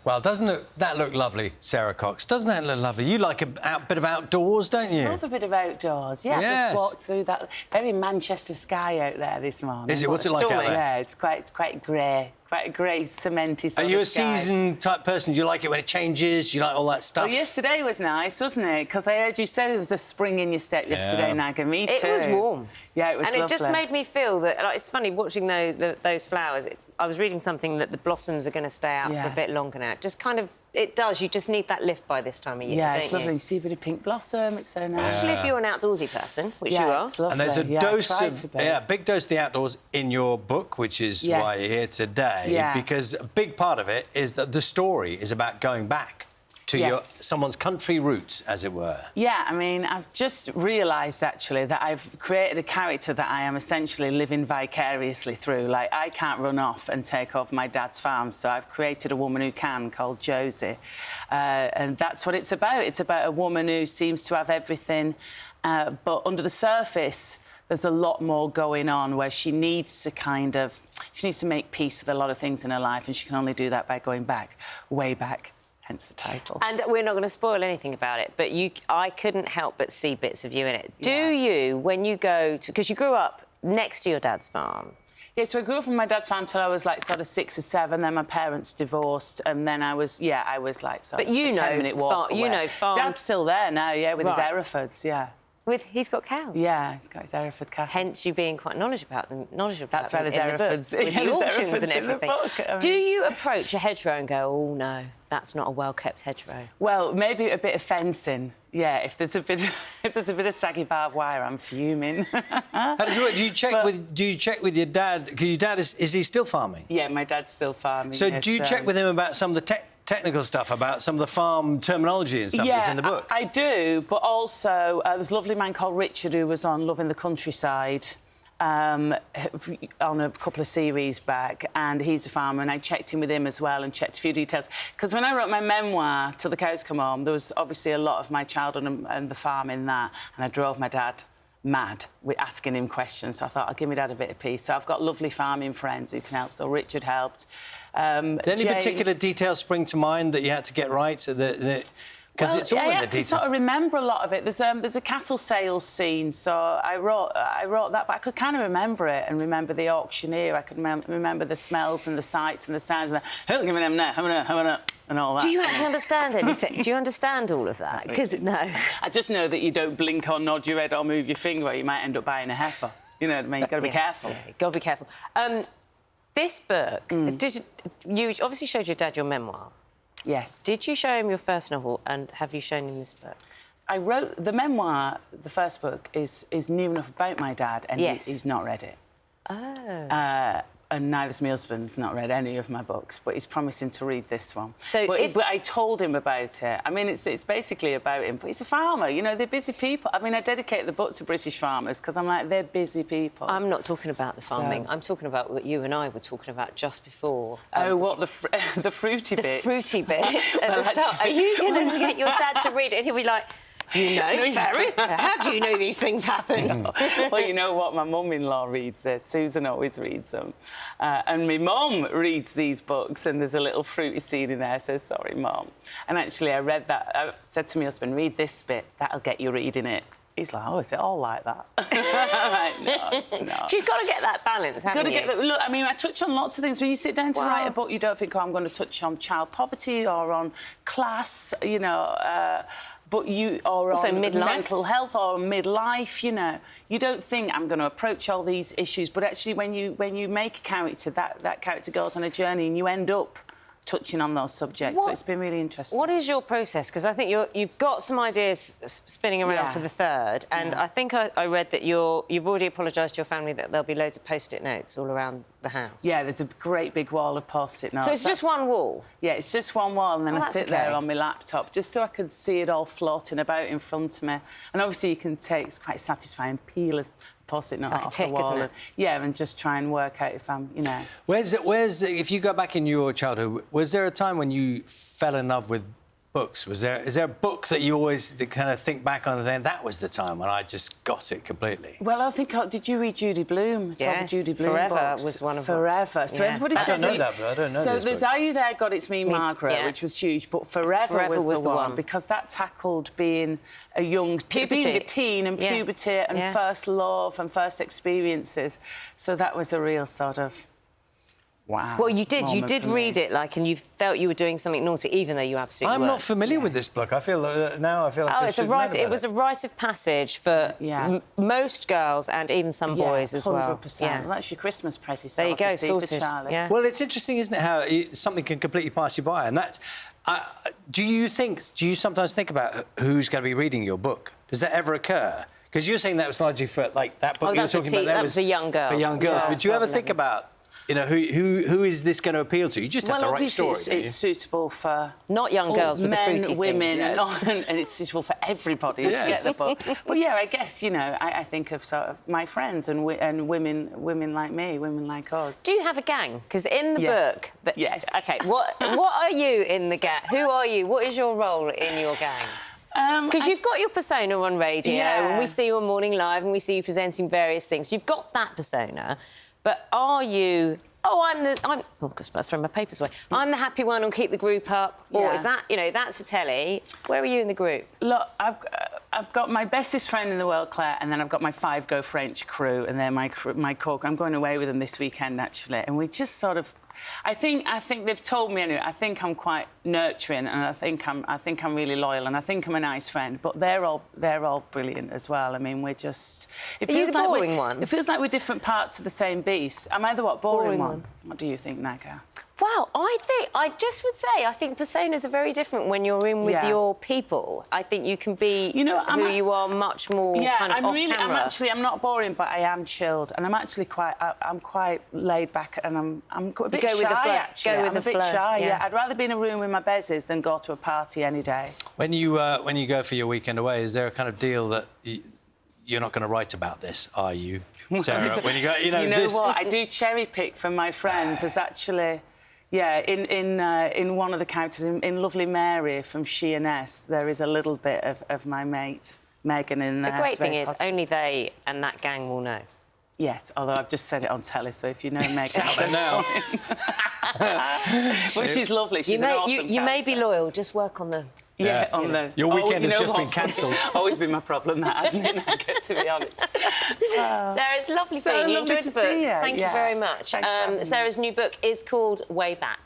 Well, doesn't that look lovely, Sarah Cox? Doesn't that look lovely? You like a bit of outdoors, don't you? I love a bit of outdoors, yeah. Yes. I've just walked through that very Manchester sky out there this morning. Is it? What's it like out there? Yeah, it's quite grey. Quite a grey, cementy sort Are you of sky. a season-type person? Do you like it when it changes? Do you like all that stuff? Well, yesterday was nice, wasn't it? Because I heard you say there was a spring in your step yesterday, Naga. Me too. It was warm. Yeah, it was lovely. And it just made me feel that... Like, it's funny, watching those flowers, I was reading something that the blossoms are going to stay out for a bit longer now. Just kind of... It does. You just need that lift by this time of year, yeah, don't it's lovely. you? You see a bit of pink blossom. It's so nice. Especially if you're an outdoorsy person, which you are. It's lovely. And there's a dose of... Yeah, big dose of the outdoors in your book, which is why you're here today, because a big part of it is that the story is about going back to someone's country roots, as it were. Yeah, I mean, I've just realised, actually, that I've created a character that I am essentially living vicariously through. Like, I can't run off and take over my dad's farm, so I've created a woman who can, called Josie. And that's what it's about. It's about a woman who seems to have everything, but under the surface, there's a lot more going on where she needs to make peace with a lot of things in her life, and she can only do that by going back, way back. Hence the title. And we're not going to spoil anything about it, but I couldn't help but see bits of you in it. Do you, when you go to... Because you grew up next to your dad's farm. Yeah, so I grew up on my dad's farm till I was, like, sort of 6 or 7, then my parents divorced, and then I was, like, sort of a 10-minute walk away. You know, farm... Dad's still there now, yeah, with his Herefords, He's got cows? Yeah, he's got his Hereford cows. Hence you being quite knowledgeable about them. That's right, his Herefords. With the auctions and everything. Do you approach a hedgerow and go, oh, no, that's not a well-kept hedgerow? Well, maybe a bit of fencing. Yeah, if there's a bit of saggy barbed wire, I'm fuming. How does it work? Do you check with your dad? Because your dad is he still farming? Yeah, my dad's still farming. So do you check with him about some of the technical stuff, about some of the farm terminology and stuff that's in the book? I do, but also there's a lovely man called Richard who was on Loving the Countryside on a couple of series back, and he's a farmer, and I checked in with him as well and checked a few details. Because when I wrote my memoir, Till the Cows Come Home, there was obviously a lot of my childhood and the farm in that, and I drove my dad mad with asking him questions, so I thought I'll give my dad a bit of peace. So I've got lovely farming friends who can help. So Richard helped. Did any particular details spring to mind that you had to get right? So because it's all in the detail. I had to sort of remember a lot of it. There's a cattle sales scene, so I wrote that, but I could kind of remember it and remember the auctioneer. I could remember the smells and the sights and the sounds and and all that. Do you actually understand anything? Do you understand all of that? Because no. I just know that you don't blink or nod your head or move your finger, or you might end up buying a heifer. You know what I mean? You've got to be careful. Yeah, you've got to be careful. This book, you obviously showed your dad your memoir. Yes. Did you show him your first novel, and have you shown him this book? I wrote the memoir. The first book is new enough about my dad, and he's not read it. Oh. And neither's my husband's not read any of my books, but he's promising to read this one. So but I told him about it. I mean, it's basically about him, but he's a farmer, you know, they're busy people. I mean, I dedicate the book to British farmers because I'm like, they're busy people. I'm not talking about the farming. I'm talking about what you and I were talking about just before. Oh, what, the fruity bits? The fruity bits at the start. Are you going to get your dad to read it? And he'll be like... You know, Sarah, how do you know these things happen? Well, you know what? My mum-in-law reads it. Susan always reads them. And my mum reads these books, and there's a little fruity scene in there, so sorry, Mum. And actually, I read that. I said to my husband, read this bit. That'll get you reading it. He's like, oh, is it all like that? I'm like, no, it's not. You've got to get that balance, haven't you? Look, I mean, I touch on lots of things. When you sit down to write a book, you don't think, oh, I'm going to touch on child poverty or on class, you know... but also on mental health or midlife, you know. You don't think I'm going to approach all these issues, but actually when you make a character, that character goes on a journey and you end up touching on those subjects. So it's been really interesting. What is your process? Because I think you've got some ideas spinning around for the third, and I think I read that you've already apologised to your family that there'll be loads of post-it notes all around the house. Yeah, there's a great big wall of post-it notes. So it's just one wall? Yeah, it's just one wall, and then I sit there on my laptop just so I could see it all floating about in front of me. And obviously you can take, it's quite satisfying, peel a post-it note off the wall. Isn't it? Yeah, and just try and work out if I'm, you know... Where's if you go back in your childhood, was there a time when you fell in love with books? Is there a book that you always kind of think back on and think, that was the time when I just got it completely? Well, I think... Did you read Judy Blume? It's all the Judy Blume Forever books. was one of them. Forever. So everybody says... I don't know that, but I don't know So those there's books. Are You There, God, It's Me, Margaret, which was huge, but Forever was the one, because that tackled being a young... being a teen and puberty and first love and first experiences. So that was a real sort of... Wow. Well, you did read it, like, and you felt you were doing something naughty, even though you absolutely I'm not familiar with this book. I feel now I feel like it was a rite of passage for most girls and even some boys as well. 100%. Well, that's your Christmas present. There you go, sorted. Yeah. Well, it's interesting, isn't it, how something can completely pass you by, and that's... do you sometimes think about who's going to be reading your book? Does that ever occur? Because you're saying that was largely for, like, that book you were talking about. That was a young girl. For young girls. But do you ever think about... You know, who is this going to appeal to? You just have to write a story, don't you? It's suitable for... Not young girls with the fruity women, scenes. and it's suitable for everybody if you get the book. But, yeah, I guess, you know, I think of sort of my friends and women like me, women like us. Do you have a gang? Because in the book... Yes. OK, what are you in the gang? Who are you? What is your role in your gang? Because you've got your persona on radio, and we see you on Morning Live, and we see you presenting various things. You've got that persona. But are you... Oh, gosh, I was throwing my papers away. I'm the happy one who'll keep the group up. Or is that, you know, that's for telly. Where are you in the group? Look, I've got my bestest friend in the world, Claire, and then I've got my 5 Go French crew, and they're my core. I'm going away with them this weekend, actually. And we just sort of... I think they've told me anyway. I think I'm quite nurturing, and I think I'm really loyal, and I think I'm a nice friend. But they're all brilliant as well. I mean, we're just... Are you the boring one? It feels like we're different parts of the same beast. Am I the boring one? What do you think, Naga? Well, I just would say, I think personas are very different when you're in with your people. I think you can be who you are much more kind of off-camera. I'm not boring, but I am chilled, and I'm actually quite laid back, and I'm a bit shy, actually. I'm a bit shy, yeah. I'd rather be in a room with my bezies than go to a party any day. When you go for your weekend away, is there a kind of deal that you're not going to write about this, are you, Sarah? When you go, you know what? I do cherry pick from my friends. There's actually... Yeah, in one of the characters, in Lovely Mary from Sheerness, there is a little bit of my mate, Megan, in there. The great thing is, only they and that gang will know. Yes, although I've just said it on telly, so if you know Megan... Well, she's lovely, she's an awesome You may be loyal, just work on the... Your weekend has just been cancelled. Always been my problem, that, hasn't it, Naga, to be honest. Sarah, it's lovely seeing you. Enjoyed the book. Thank you very much. Sarah's new book is called Way Back.